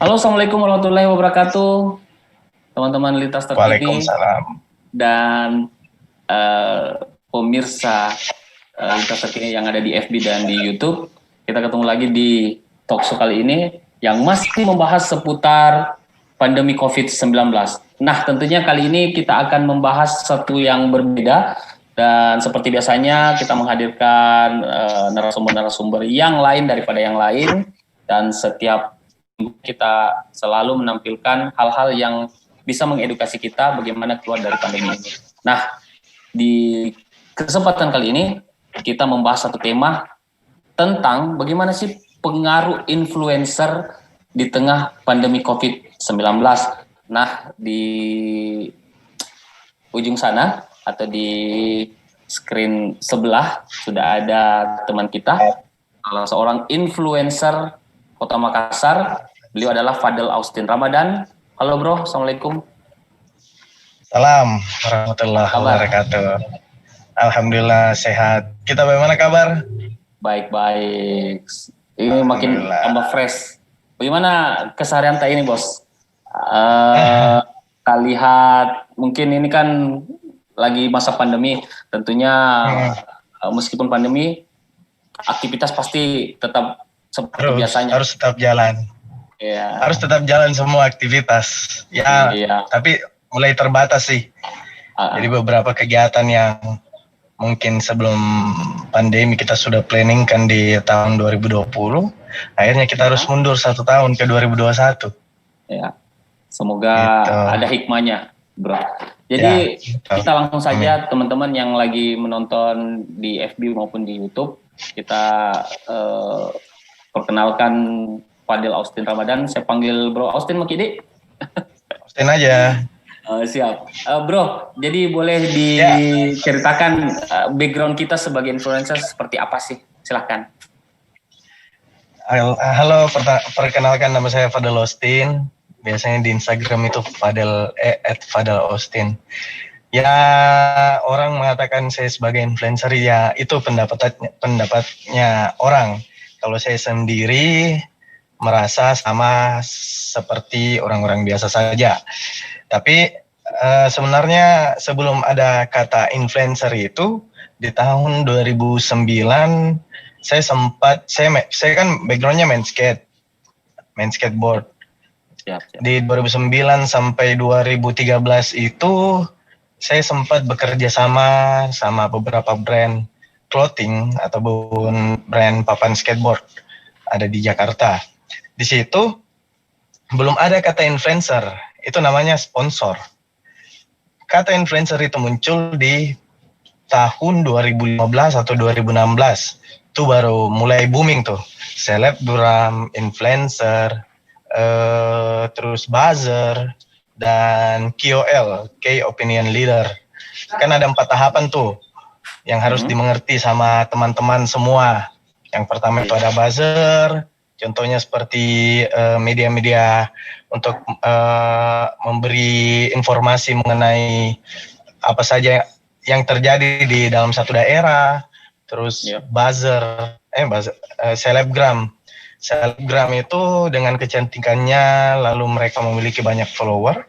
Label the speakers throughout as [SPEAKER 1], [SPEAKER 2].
[SPEAKER 1] Halo, Assalamualaikum warahmatullahi wabarakatuh, teman-teman Lintas Terkini
[SPEAKER 2] Waalaikumsalam.
[SPEAKER 1] dan eh, pemirsa Lintas Terkini yang ada di FB dan di YouTube. Kita ketemu lagi di talkshow kali ini yang masih membahas seputar pandemi COVID-19. Nah, tentunya kali ini kita akan membahas satu yang berbeda dan seperti biasanya kita menghadirkan narasumber-narasumber yang lain daripada yang lain dan setiap kita selalu menampilkan hal-hal yang bisa mengedukasi kita bagaimana keluar dari pandemi ini. Nah, di kesempatan kali ini kita membahas satu tema tentang bagaimana sih pengaruh influencer di tengah pandemi COVID-19. Nah, di ujung sana atau di screen sebelah sudah ada teman kita, salah seorang influencer Kota Makassar. Beliau adalah Fadel Austin Ramadan. Halo bro, Assalamualaikum.
[SPEAKER 2] Salam warahmatullahi wabarakatuh. Alhamdulillah sehat. Kita bagaimana kabar?
[SPEAKER 1] Baik-baik. Ini makin tambah fresh. Bagaimana keseharian tak ini bos? Kita lihat mungkin ini kan lagi masa pandemi. Tentunya meskipun pandemi, aktivitas pasti tetap seperti biasanya.
[SPEAKER 2] Harus tetap jalan.
[SPEAKER 1] Ya.
[SPEAKER 2] Harus tetap jalan semua aktivitas. Ya,
[SPEAKER 1] iya.
[SPEAKER 2] Tapi mulai terbatas sih. Jadi beberapa kegiatan yang mungkin sebelum pandemi kita sudah planning kan di tahun 2020, akhirnya kita harus mundur 1 tahun ke 2021.
[SPEAKER 1] Ya, semoga gitu. Ada hikmahnya, bro. Jadi kita langsung saja teman-teman yang lagi menonton di FB maupun di YouTube, kita perkenalkan Fadel Austin Ramadan. Saya panggil Bro Austin Makidi.
[SPEAKER 2] Austin aja.
[SPEAKER 1] Siap. Bro, jadi boleh diceritakan background kita sebagai influencer seperti apa sih? Silahkan.
[SPEAKER 2] Halo, perkenalkan nama saya Fadel Austin. Biasanya di Instagram itu @Fadel Austin. Ya, orang mengatakan saya sebagai influencer, ya itu pendapatnya orang. Kalau saya sendiri merasa sama seperti orang-orang biasa saja. Tapi sebenarnya sebelum ada kata influencer itu, di tahun 2009 saya kan backgroundnya main skateboard. Siap. Di 2009 sampai 2013 itu saya sempat bekerja sama beberapa brand clothing ataupun brand papan skateboard ada di Jakarta. Di situ belum ada kata influencer, itu namanya sponsor. Kata influencer itu muncul di tahun 2015 atau 2016. Itu baru mulai booming tuh. Selebgram, influencer, terus buzzer, dan KOL, Key Opinion Leader. Kan ada 4 tahapan tuh yang harus dimengerti sama teman-teman semua. Yang pertama itu ada buzzer, contohnya seperti media-media untuk memberi informasi mengenai apa saja yang terjadi di dalam satu daerah. Terus buzzer, selebgram. Selebgram itu dengan kecantikannya, lalu mereka memiliki banyak follower.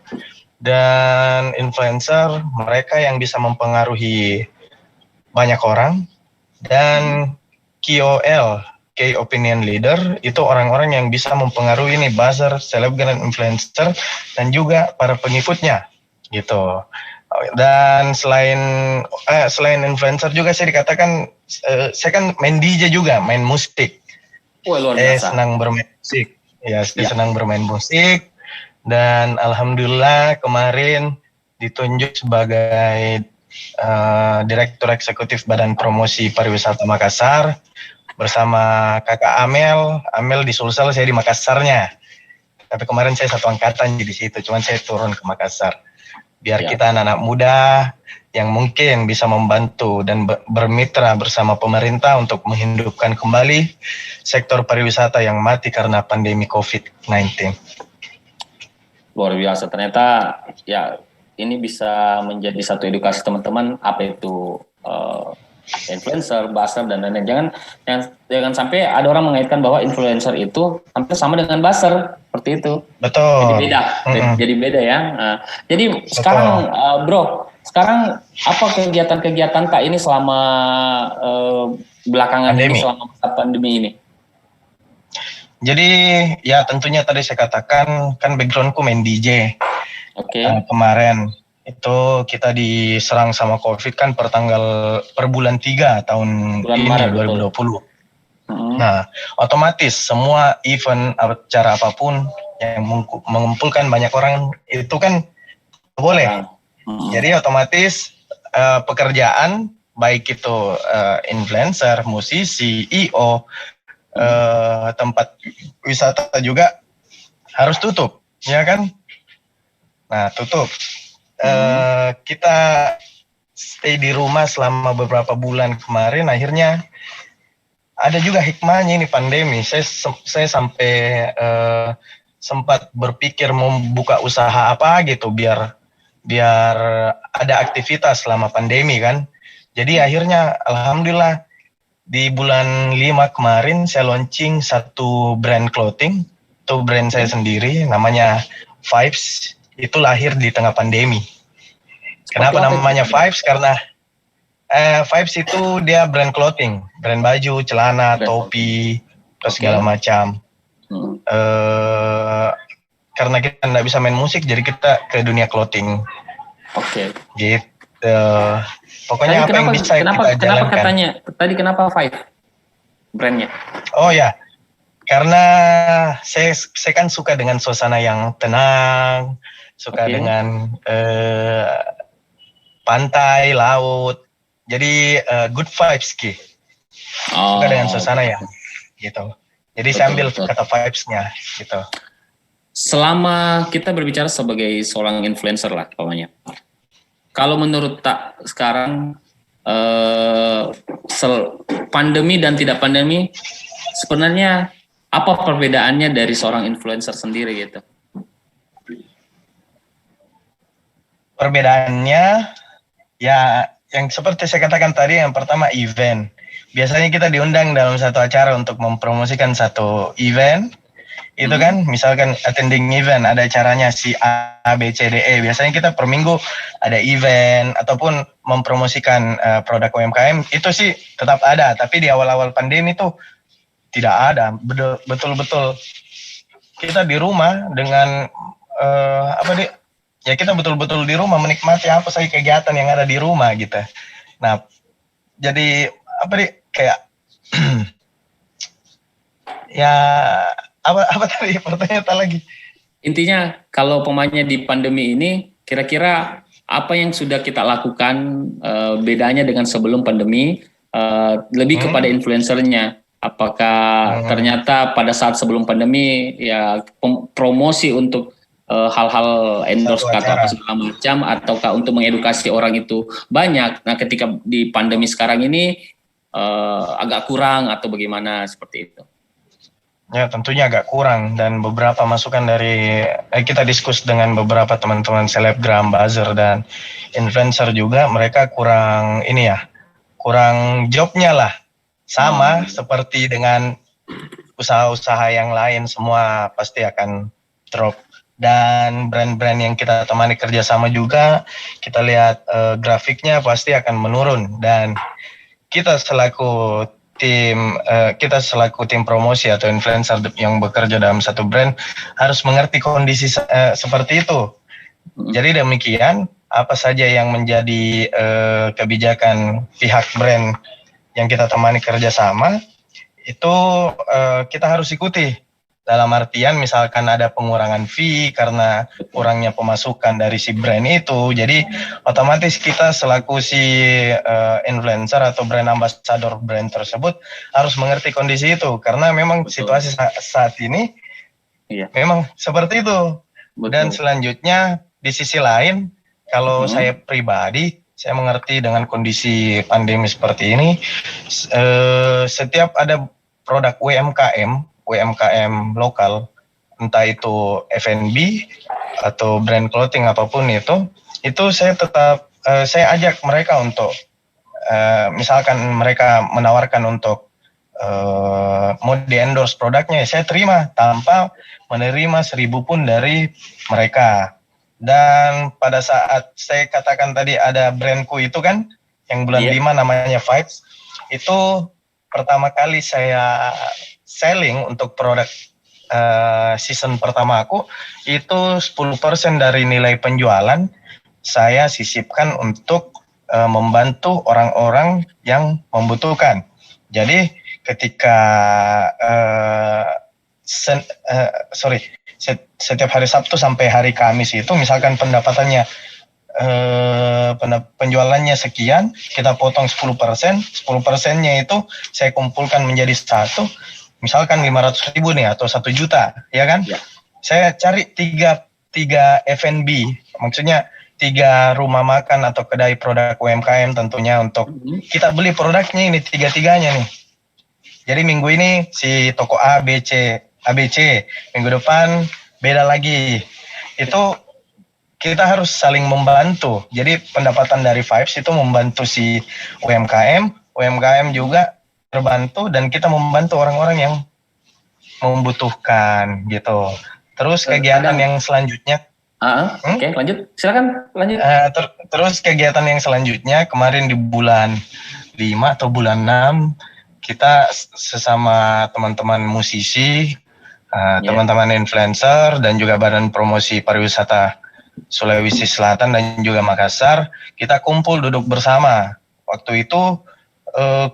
[SPEAKER 2] Dan influencer, mereka yang bisa mempengaruhi banyak orang. Dan KOL, Key Opinion Leader, itu orang-orang yang bisa mempengaruhi nih buzzer, selebgram, influencer, dan juga para pengikutnya, gitu. Dan selain influencer juga saya dikatakan, saya kan main DJ juga, main musik.
[SPEAKER 1] Luar biasa.
[SPEAKER 2] Senang bermain musik. Ya, saya senang bermain musik. Dan alhamdulillah kemarin ditunjuk sebagai Direktur Eksekutif Badan Promosi Pariwisata Makassar bersama kakak Amel di Sulsel, saya di Makassarnya. Tapi kemarin saya satu angkatan di situ, cuman saya turun ke Makassar. Biar kita anak-anak muda yang mungkin bisa membantu dan bermitra bersama pemerintah untuk menghidupkan kembali sektor pariwisata yang mati karena pandemi COVID-19.
[SPEAKER 1] Luar biasa, ternyata ya ini bisa menjadi satu edukasi teman-teman apa itu influencer, buzzer, dan lain-lain. Jangan sampai ada orang mengaitkan bahwa influencer itu hampir sama dengan buzzer. seperti itu.
[SPEAKER 2] Betul.
[SPEAKER 1] Jadi beda, jadi beda ya. Jadi sekarang bro, sekarang apa kegiatan-kegiatan Kak ini selama belakangan
[SPEAKER 2] Pandemi.
[SPEAKER 1] ini, selama masa pandemi ini?
[SPEAKER 2] Jadi ya tentunya tadi saya katakan kan backgroundku main DJ.
[SPEAKER 1] Oke.
[SPEAKER 2] Kemarin itu kita diserang sama COVID kan per bulan 3 tahun
[SPEAKER 1] Bulan
[SPEAKER 2] ini
[SPEAKER 1] Maret,
[SPEAKER 2] 2020. Nah, otomatis semua event acara apapun yang mengumpulkan banyak orang itu kan boleh. Jadi otomatis pekerjaan baik itu influencer, musisi, IO, tempat wisata juga harus tutup, ya kan? Nah, tutup. Kita stay di rumah selama beberapa bulan kemarin, akhirnya ada juga hikmahnya ini pandemi. Saya sampai sempat berpikir mau buka usaha apa gitu biar ada aktivitas selama pandemi kan. Jadi akhirnya alhamdulillah di bulan 5 kemarin saya launching satu brand clothing. Itu brand saya sendiri namanya Vibes. Itu lahir di tengah pandemi. Kenapa namanya Vibes? Karena Vibes itu dia brand clothing, brand baju, celana, topi, terus segala macam. Karena kita nggak bisa main musik, jadi kita ke dunia clothing.
[SPEAKER 1] Oke.
[SPEAKER 2] Gitu. Pokoknya apa yang bisa kita jalankan.
[SPEAKER 1] Kenapa katanya tadi kenapa Five brandnya?
[SPEAKER 2] Oh ya, karena saya kan suka dengan suasana yang tenang, suka dengan pantai, laut. Jadi good vibes Ki. Suka dengan suasana yang gitu. Jadi saya ambil kata vibes-nya gitu. Selama
[SPEAKER 1] kita berbicara sebagai seorang influencer lah pokoknya. Kalau menurut tak sekarang pandemi dan tidak pandemi sebenarnya apa perbedaannya dari seorang influencer sendiri gitu?
[SPEAKER 2] Perbedaannya ya yang seperti saya katakan tadi, yang pertama event. Biasanya kita diundang dalam satu acara untuk mempromosikan satu event. Itu kan misalkan attending event, ada acaranya si A, B, C, D, E. Biasanya kita per minggu ada event ataupun mempromosikan produk UMKM. Itu sih tetap ada, tapi di awal-awal pandemi itu tidak ada. Betul-betul kita di rumah dengan ya kita betul-betul di rumah menikmati apa saja kegiatan yang ada di rumah gitu. Nah, jadi kayak ya apa tadi pertanyaan lagi?
[SPEAKER 1] Intinya kalau pemainnya di pandemi ini kira-kira apa yang sudah kita lakukan bedanya dengan sebelum pandemi lebih kepada influencernya. Apakah ternyata pada saat sebelum pandemi ya promosi untuk hal-hal endorse atau apa segala macam ataukah untuk mengedukasi orang itu banyak. Nah, ketika di pandemi sekarang ini agak kurang atau bagaimana seperti itu?
[SPEAKER 2] Ya tentunya agak kurang, dan beberapa masukan dari kita diskusi dengan beberapa teman-teman selebgram, buzzer dan influencer juga, mereka kurang kurang jobnya lah, sama seperti dengan usaha-usaha yang lain, semua pasti akan drop. Dan brand-brand yang kita temani kerjasama juga, kita lihat grafiknya pasti akan menurun, dan kita selaku tim promosi atau influencer yang bekerja dalam satu brand harus mengerti kondisi seperti itu. Jadi demikian, apa saja yang menjadi kebijakan pihak brand yang kita temani kerjasama itu kita harus ikuti. Dalam artian misalkan ada pengurangan fee karena kurangnya pemasukan dari si brand itu, jadi otomatis kita selaku si influencer atau brand ambassador brand tersebut harus mengerti kondisi itu, karena memang situasi saat ini memang seperti itu. Dan selanjutnya di sisi lain, kalau saya pribadi, saya mengerti dengan kondisi pandemi seperti ini, setiap ada produk UMKM lokal, entah itu F&B atau brand clothing apapun itu saya tetap saya ajak mereka untuk misalkan mereka menawarkan untuk mau di endorse produknya, saya terima tanpa menerima 1.000 pun dari mereka. Dan pada saat saya katakan tadi ada brandku itu kan, yang bulan 5 namanya Vibes, itu pertama kali saya selling untuk produk season pertama aku, itu 10% dari nilai penjualan saya sisipkan untuk membantu orang-orang yang membutuhkan. Jadi ketika setiap hari Sabtu sampai hari Kamis itu misalkan pendapatannya penjualannya sekian, kita potong 10%, 10%-nya itu saya kumpulkan menjadi satu, misalkan 500.000 nih atau 1 juta, ya kan? Ya. Saya cari tiga F&B, maksudnya 3 rumah makan atau kedai produk UMKM tentunya untuk kita beli produknya ini 3-3-nya nih. Jadi minggu ini si toko ABC, minggu depan beda lagi. Itu kita harus saling membantu. Jadi pendapatan dari Vibes itu membantu si UMKM juga terbantu dan kita membantu orang-orang yang membutuhkan gitu. Terus kegiatan yang selanjutnya.
[SPEAKER 1] Oke, lanjut. Silakan lanjut.
[SPEAKER 2] Terus kegiatan yang selanjutnya kemarin di bulan 5 atau bulan 6 kita sesama teman-teman musisi, teman-teman influencer dan juga Badan Promosi Pariwisata Sulawesi Selatan dan juga Makassar, kita kumpul duduk bersama. Waktu itu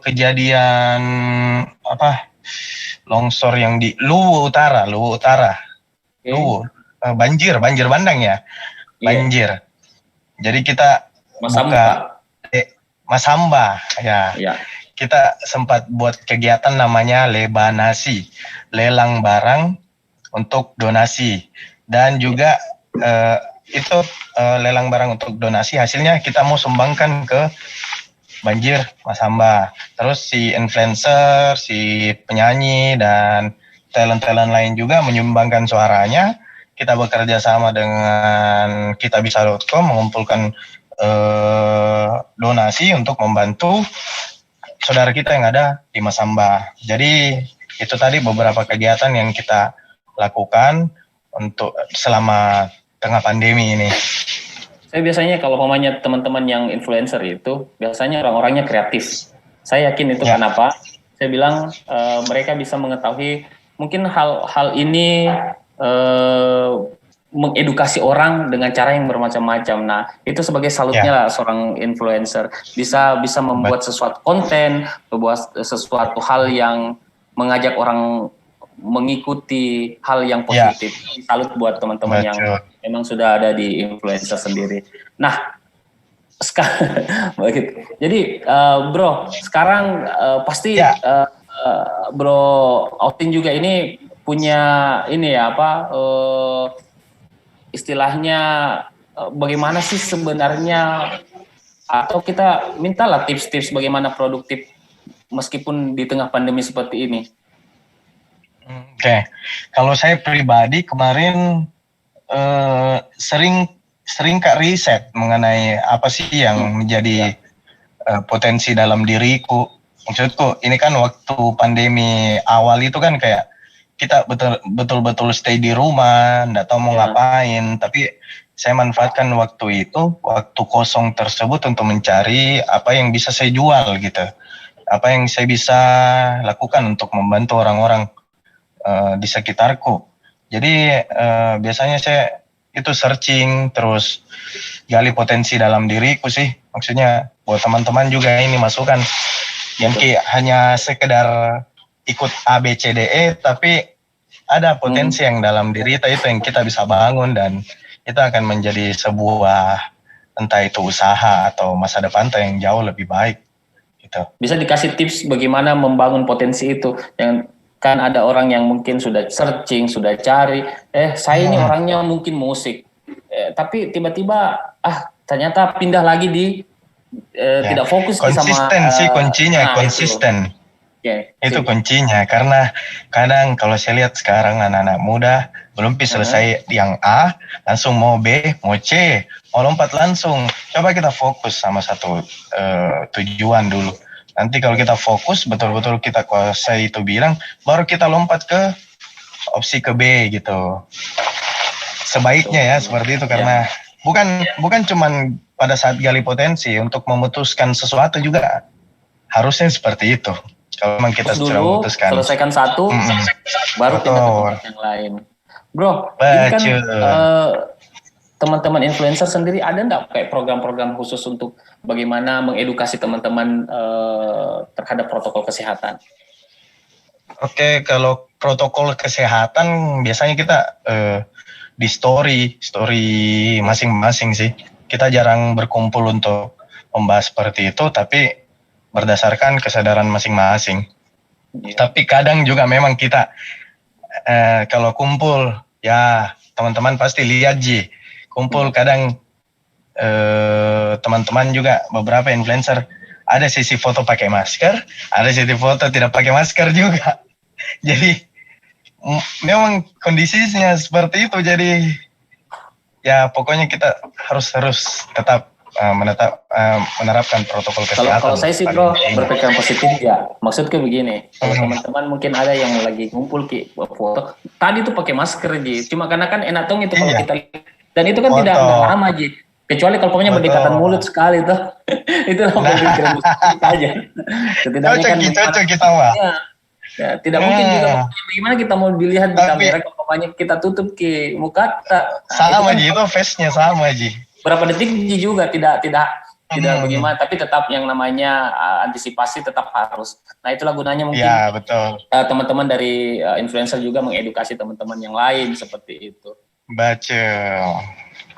[SPEAKER 2] kejadian longsor yang di Luwu Utara. Luwu, banjir bandang ya. Banjir. Jadi kita Masamba ya. Kita sempat buat kegiatan namanya Lebanasi, lelang barang untuk donasi, dan juga itu lelang barang untuk donasi, hasilnya kita mau sumbangkan ke banjir Masamba. Terus si influencer, si penyanyi dan talent-talent lain juga menyumbangkan suaranya. Kita bekerja sama dengan kitabisa.com mengumpulkan donasi untuk membantu saudara kita yang ada di Masamba. Jadi itu tadi beberapa kegiatan yang kita lakukan untuk selama tengah pandemi ini.
[SPEAKER 1] Saya biasanya kalau pemainnya teman-teman yang influencer itu biasanya orang-orangnya kreatif. Saya yakin itu kenapa? Saya bilang mereka bisa mengetahui mungkin hal ini mengedukasi orang dengan cara yang bermacam-macam. Nah, itu sebagai salutnya lah seorang influencer bisa membuat sesuatu konten, membuat sesuatu hal yang mengajak orang mengikuti hal yang positif. Salut buat teman-teman yang memang sudah ada di influencer sendiri. Nah, jadi bro, sekarang pasti bro Austin juga ini punya ini ya istilahnya bagaimana sih sebenarnya, atau kita mintalah tips-tips bagaimana produktif meskipun di tengah pandemi seperti ini.
[SPEAKER 2] Oke, kalau saya pribadi kemarin sering Kak riset mengenai apa sih yang menjadi potensi dalam diriku. Maksudku ini kan waktu pandemi awal itu kan kayak kita betul-betul stay di rumah, nggak tahu mau ngapain, tapi saya manfaatkan waktu itu, waktu kosong tersebut untuk mencari apa yang bisa saya jual gitu, apa yang saya bisa lakukan untuk membantu orang-orang di sekitarku. Jadi biasanya saya itu searching, terus gali potensi dalam diriku sih, maksudnya buat teman-teman juga ini masukan, yang hanya sekedar ikut ABCDE, tapi ada potensi yang dalam diri itu yang kita bisa bangun dan itu akan menjadi sebuah entah itu usaha atau masa depan yang jauh lebih baik gitu.
[SPEAKER 1] Bisa dikasih tips bagaimana membangun potensi itu? Yang kan ada orang yang mungkin sudah searching, sudah cari, saya ini orangnya mungkin musik, tapi tiba-tiba ternyata pindah lagi di tidak fokus sama
[SPEAKER 2] kuncinya konsisten. Itu kuncinya, karena kadang kalau saya lihat sekarang anak-anak muda belum selesai yang A langsung mau B, mau C, mau lompat langsung. Coba kita fokus sama satu tujuan dulu Nanti kalau kita fokus betul-betul kita kuasai itu bilang, baru kita lompat ke opsi ke B gitu. Sebaiknya ya seperti itu karena bukan cuman pada saat gali potensi, untuk memutuskan sesuatu juga harusnya seperti itu. Kalau memang kita
[SPEAKER 1] Fokus
[SPEAKER 2] sudah
[SPEAKER 1] dulu,
[SPEAKER 2] memutuskan.
[SPEAKER 1] selesaikan satu, baru pindah ke tempat yang lain. Bro, ini kan teman-teman influencer sendiri ada nggak kayak program-program khusus untuk bagaimana mengedukasi teman-teman terhadap protokol kesehatan?
[SPEAKER 2] Oke, kalau protokol kesehatan biasanya kita di story masing-masing sih. Kita jarang berkumpul untuk membahas seperti itu, tapi berdasarkan kesadaran masing-masing. Tapi kadang juga memang kita kalau kumpul, ya teman-teman pasti lihat kumpul kadang teman-teman juga beberapa influencer ada sisi foto pakai masker, ada sisi foto tidak pakai masker juga. Jadi memang kondisinya seperti itu. Jadi ya pokoknya kita harus tetap menerapkan protokol kesehatan.
[SPEAKER 1] Kalau saya sih bro berpikiran positif ya. Maksudnya begini, kalau teman-teman mungkin ada yang lagi ngumpul foto, tadi tuh pakai masker cuma karena kan enak dong itu kalau kita, dan itu kan tidak lama kecuali kalau pokoknya berdekatan mulut sekali tuh. Itulah berpikiran positif aja. Setidaknya kan
[SPEAKER 2] cocok kita mah.
[SPEAKER 1] Ya, tidak mungkin juga bagaimana kita mau dilihat di kamera kalau pokoknya kita tutup ke muka.
[SPEAKER 2] Sama itu face-nya sama
[SPEAKER 1] berapa detik juga tidak bagaimana, tapi tetap yang namanya antisipasi tetap harus. Nah itulah gunanya mungkin teman-teman dari influencer juga mengedukasi teman-teman yang lain seperti itu.
[SPEAKER 2] Baca.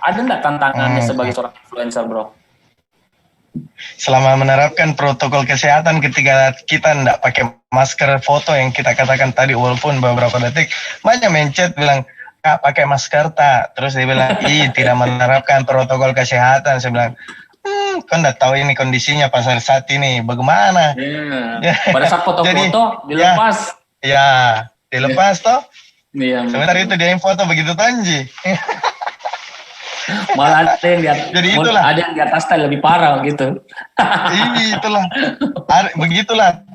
[SPEAKER 1] Ada nggak tantangannya sebagai seorang influencer bro?
[SPEAKER 2] Selama menerapkan protokol kesehatan, ketika kita nggak pakai masker foto yang kita katakan tadi, walaupun beberapa detik banyak mencet bilang, Kak pakai masker tak? Terus dia bilang, tidak menerapkan protokol kesehatan. Saya bilang, kau nggak tahu ini kondisinya pas saat ini bagaimana?
[SPEAKER 1] Pada saat foto-foto dilepas.
[SPEAKER 2] Dilepas toh. Sebentar itu dia yang foto begitu Tanji.
[SPEAKER 1] Malah ada yang di atas lebih parah gitu.
[SPEAKER 2] Itulah. Begitulah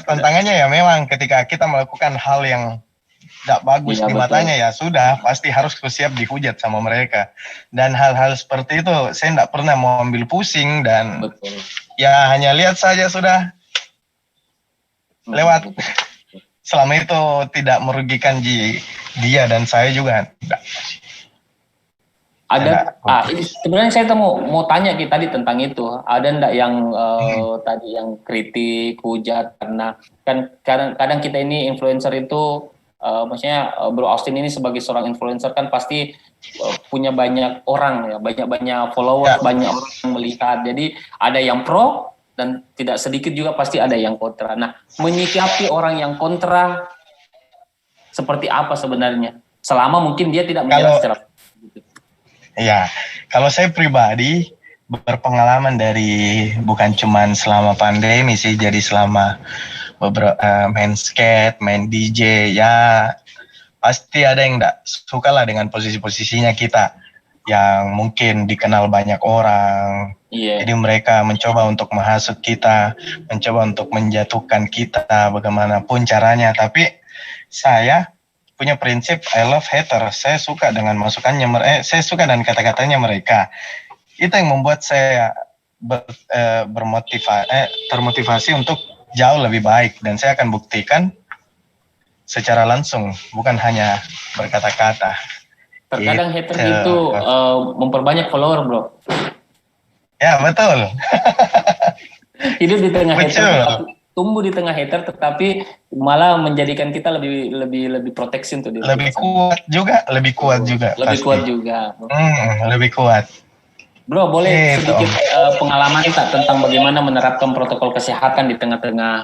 [SPEAKER 2] tantangannya ya, memang ketika kita melakukan hal yang tidak bagus di matanya ya sudah pasti harus siap dihujat sama mereka. Dan hal-hal seperti itu saya tidak pernah mau ambil pusing dan ya hanya lihat saja sudah lewat. Selama itu tidak merugikan dia dan saya juga tidak.
[SPEAKER 1] Ada sebenarnya saya mau tanya tadi tentang itu. Ada enggak yang tadi yang kritik, hujat, karena kan kadang kita ini influencer itu maksudnya Bro Austin ini sebagai seorang influencer kan pasti punya banyak orang ya, banyak followers, banyak orang yang melihat. Jadi ada yang pro dan tidak sedikit juga pasti ada yang kontra. Nah, menyikapi orang yang kontra seperti apa sebenarnya? Selama mungkin dia tidak menyerang secara
[SPEAKER 2] iya, kalau saya pribadi berpengalaman dari bukan cuman selama pandemi sih, jadi selama beberapa main skate, main DJ, ya pasti ada yang enggak suka lah dengan posisi-posisinya kita yang mungkin dikenal banyak orang. Jadi mereka mencoba untuk menghasut kita, mencoba untuk menjatuhkan kita bagaimanapun caranya. Tapi saya punya prinsip I love hater. Saya suka dengan masukannya, saya suka dengan kata-katanya mereka. Itu yang membuat saya termotivasi untuk jauh lebih baik, dan saya akan buktikan secara langsung, bukan hanya berkata-kata.
[SPEAKER 1] Terkadang hater itu memperbanyak follower bro.
[SPEAKER 2] Ya betul.
[SPEAKER 1] Hidup di tengah hater, tumbuh di tengah hater, tetapi malah menjadikan kita lebih proteksi untuk diri.
[SPEAKER 2] Lebih kuat juga.
[SPEAKER 1] Lebih kuat. Bro, boleh sedikit pengalaman tak tentang bagaimana menerapkan protokol kesehatan di tengah-tengah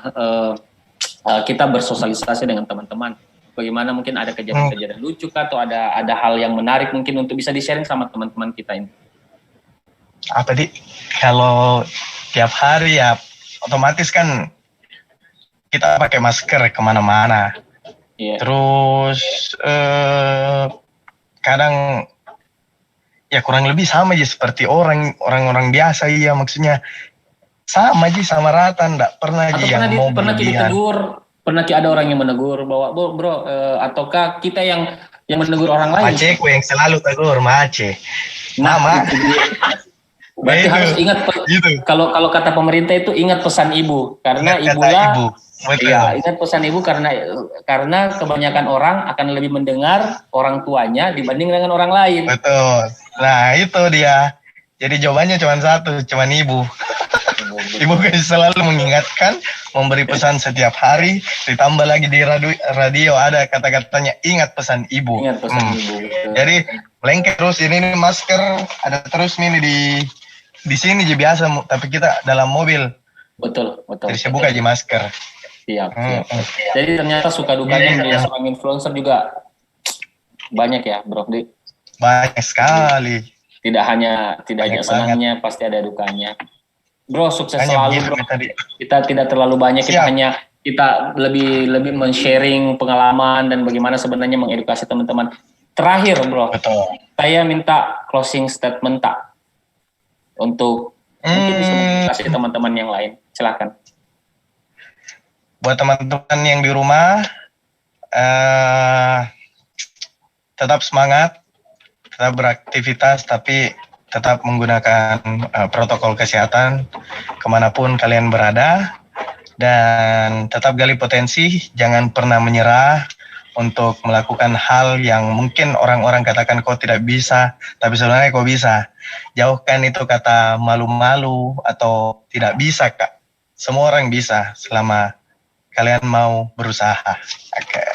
[SPEAKER 1] kita bersosialisasi dengan teman-teman. Bagaimana mungkin ada kejadian-kejadian lucu atau ada hal yang menarik mungkin untuk bisa di-sharing sama teman-teman kita ini.
[SPEAKER 2] Apa kalau tiap hari ya otomatis kan kita pakai masker kemana-mana. Terus kadang ya kurang lebih sama aja seperti orang-orang biasa, maksudnya sama Ji, sama rata, enggak pernah
[SPEAKER 1] Atau
[SPEAKER 2] Ji yang mau
[SPEAKER 1] pernah
[SPEAKER 2] berlebihan.
[SPEAKER 1] ditegur, pernah ada orang yang menegur bahwa bro, ataukah kita yang menegur orang lain?
[SPEAKER 2] Maceku yang selalu tegur, Mace. Nama.
[SPEAKER 1] Berarti
[SPEAKER 2] Itu,
[SPEAKER 1] harus ingat
[SPEAKER 2] gitu.
[SPEAKER 1] kalau kata pemerintah itu ingat pesan ibu, karena
[SPEAKER 2] Ingat kata
[SPEAKER 1] ibulah
[SPEAKER 2] ibu. Betul.
[SPEAKER 1] iya, ingat pesan ibu karena kebanyakan orang akan lebih mendengar orang tuanya dibanding dengan orang lain.
[SPEAKER 2] Betul. Nah, itu dia. Jadi jawabannya cuma satu, cuma ibu. Ibu kan selalu mengingatkan, memberi pesan setiap hari, ditambah lagi di radio ada kata-katanya ingat pesan ibu.
[SPEAKER 1] Ingat pesan ibu. Betul.
[SPEAKER 2] Jadi lengket terus ini nih, masker ada terus nih di sini jadi biasa, tapi kita dalam mobil.
[SPEAKER 1] Betul.
[SPEAKER 2] Jadi saya buka aja masker.
[SPEAKER 1] Siap. Jadi ternyata suka dukanya menjadi seorang influencer juga banyak ya, Bro Di.
[SPEAKER 2] Banyak sekali.
[SPEAKER 1] Tidak hanya senangnya, pasti ada dukanya. Bro, sukses selalu, Bro. Kita tidak terlalu banyak, kita lebih men-sharing pengalaman dan bagaimana sebenarnya mengedukasi teman-teman. Terakhir, Bro.
[SPEAKER 2] Betul.
[SPEAKER 1] Saya minta closing statement tak untuk mungkin bisa mengedukasi teman-teman yang lain. Silakan.
[SPEAKER 2] Buat teman-teman yang di rumah, tetap semangat, tetap beraktivitas, tapi tetap menggunakan protokol kesehatan kemanapun kalian berada, dan tetap gali potensi, jangan pernah menyerah untuk melakukan hal yang mungkin orang-orang katakan kau tidak bisa, tapi sebenarnya kau bisa. Jauhkan itu kata malu-malu atau tidak bisa, Kak. Semua orang bisa selama kalian mau berusaha. Okay.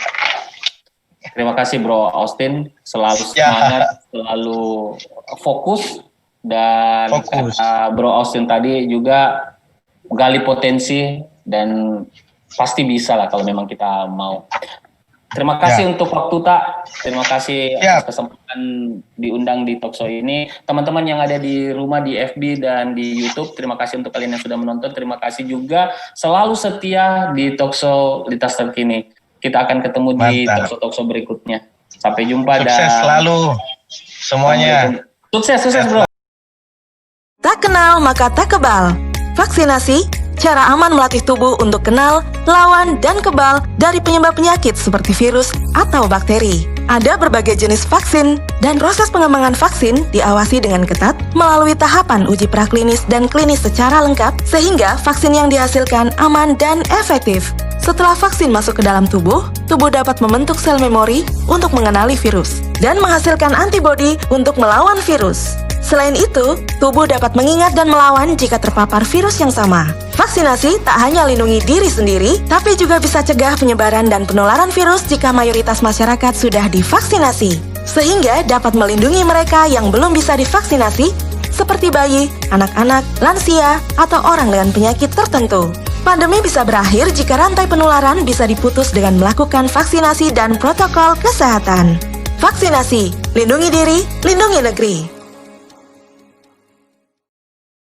[SPEAKER 1] Terima kasih Bro Austin, selalu semangat, selalu fokus, dan Bro Austin tadi juga gali potensi dan pasti bisa lah kalau memang kita mau. Terima kasih untuk waktu tak, terima kasih atas kesempatan diundang di talkshow ini. Teman-teman yang ada di rumah, di FB dan di YouTube, terima kasih untuk kalian yang sudah menonton. Terima kasih juga selalu setia di talkshow Lintas Terkini. Kita akan ketemu di talkshow berikutnya. Sampai jumpa.
[SPEAKER 2] Sukses selalu semuanya.
[SPEAKER 1] Sukses Bro.
[SPEAKER 3] Tak kenal maka tak kebal. Vaksinasi, cara aman melatih tubuh untuk kenal, lawan, dan kebal dari penyebab penyakit seperti virus atau bakteri. Ada berbagai jenis vaksin, dan proses pengembangan vaksin diawasi dengan ketat melalui tahapan uji praklinis dan klinis secara lengkap, sehingga vaksin yang dihasilkan aman dan efektif. Setelah vaksin masuk ke dalam tubuh dapat membentuk sel memori untuk mengenali virus dan menghasilkan antibodi untuk melawan virus. Selain itu, tubuh dapat mengingat dan melawan jika terpapar virus yang sama. Vaksinasi tak hanya lindungi diri sendiri, tapi juga bisa cegah penyebaran dan penularan virus jika mayoritas masyarakat sudah divaksinasi. Sehingga dapat melindungi mereka yang belum bisa divaksinasi, seperti bayi, anak-anak, lansia, atau orang dengan penyakit tertentu. Pandemi bisa berakhir jika rantai penularan bisa diputus dengan melakukan vaksinasi dan protokol kesehatan. Vaksinasi, lindungi diri, lindungi negeri.